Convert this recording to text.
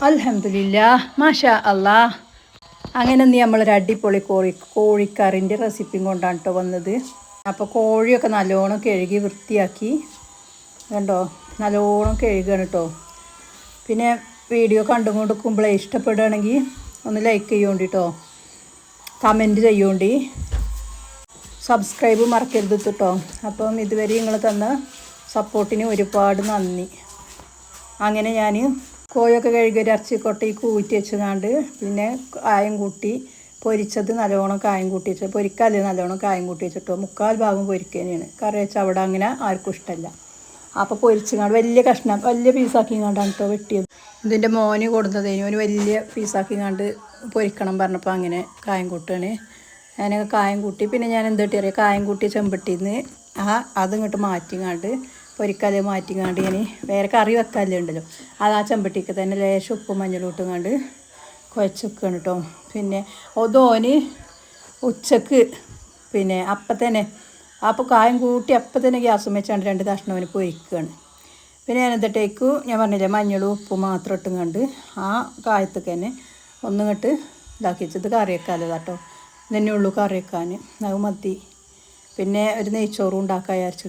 അൽഹംദുലില്ലാ മാഷാ അല്ലാ. അങ്ങനെ നീ നമ്മളൊരു അടിപൊളി കോഴിക്കറിൻ്റെ റെസിപ്പിയും കൊണ്ടാണ് കേട്ടോ വന്നത്. അപ്പോൾ കോഴിയൊക്കെ നല്ലോണം കഴുകി വൃത്തിയാക്കി കണ്ടോ, നല്ലോണം കഴുകണം കേട്ടോ. പിന്നെ വീഡിയോ കണ്ടുകൊണ്ടിരിക്കുമ്പോഴേ ഇഷ്ടപ്പെടുകയാണെങ്കിൽ ഒന്ന് ലൈക്ക് ചെയ്യുകൊണ്ട് കേട്ടോ, കമൻറ്റ് ചെയ്യുകൊണ്ട്, സബ്സ്ക്രൈബ് മറക്കരുത് കേട്ടോ. അപ്പം ഇതുവരെ നിങ്ങൾ തന്ന സപ്പോർട്ടിന് ഒരുപാട് നന്ദി. അങ്ങനെ ഞാൻ കോഴിയൊക്കെ കഴുകി ഒരു ഇറച്ചിക്കൊട്ടയിൽ കൂറ്റി വെച്ചതാണ്ട് പിന്നെ കായം കൂട്ടി പൊരിച്ചത് നല്ലോണം കായം കൂട്ടി വെച്ചത്, പൊരിക്കാതെ നല്ലോണം കായം കൂട്ടി വെച്ചിട്ടോ. 3/4 ഭാഗം പൊരിക്കുന്നതാണ് കറി വെച്ചാൽ അവിടെ അങ്ങനെ ആർക്കും ഇഷ്ടമല്ല. അപ്പോൾ പൊരിച്ചങ്ങാണ്ട് വലിയ കഷ്ണം വലിയ പീസാക്കിങ്ങാണ്ടാണ് കേട്ടോ വെട്ടിയത്. ഇതിൻ്റെ മോന് കൊടുത്തതിന് ഒരു വലിയ പീസാക്കിങ്ങാണ്ട് പൊരിക്കണം പറഞ്ഞപ്പോൾ അങ്ങനെ കായം കൂട്ടുകയാണ്. ഞാനൊക്കെ കായം കൂട്ടി പിന്നെ ഞാൻ എന്താ അറിയാം, കായം കൂട്ടി ചെമ്പട്ടിന്ന് അതിങ്ങോട്ട് മാറ്റിങ്ങാണ്ട് പൊരിക്കാതെ മാറ്റിങ്ങാണ്ട് ഞാൻ വേറെ കറി വെക്കാല്ലേ ഉണ്ടല്ലോ, അത് ആ ചെമ്പട്ടിക്ക് തന്നെ ലേശം ഉപ്പും മഞ്ഞളും ഇട്ടുങ്ങാണ്ട് കുഴച്ച് വെക്കുകയാണ് കേട്ടോ. പിന്നെ ഒതോന് ഉച്ചക്ക് പിന്നെ അപ്പം തന്നെ അപ്പോൾ കായം കൂട്ടി അപ്പം തന്നെ ഗ്യാസും വെച്ചാണ്ട് 2 കഷ്ണം അവന് പൊരിക്കുകയാണ്. പിന്നെ ഞാൻ എന്നിട്ടേക്ക് ഞാൻ പറഞ്ഞില്ലേ മഞ്ഞളും ഉപ്പും മാത്രം ഇട്ടുങ്ങാണ്ട് ആ കായത്തൊക്കെ തന്നെ ഒന്നിങ്ങോട്ട് ഇതാക്കി വെച്ചത് കറി വെക്കാമല്ലോ കേട്ടോ. ഇതന്നെ ഉള്ളൂ കറി വെക്കാൻ, അത് മതി. പിന്നെ ഒരു നെയ്ച്ചോറും ഉണ്ടാക്കാൻ വിചാരിച്ചു.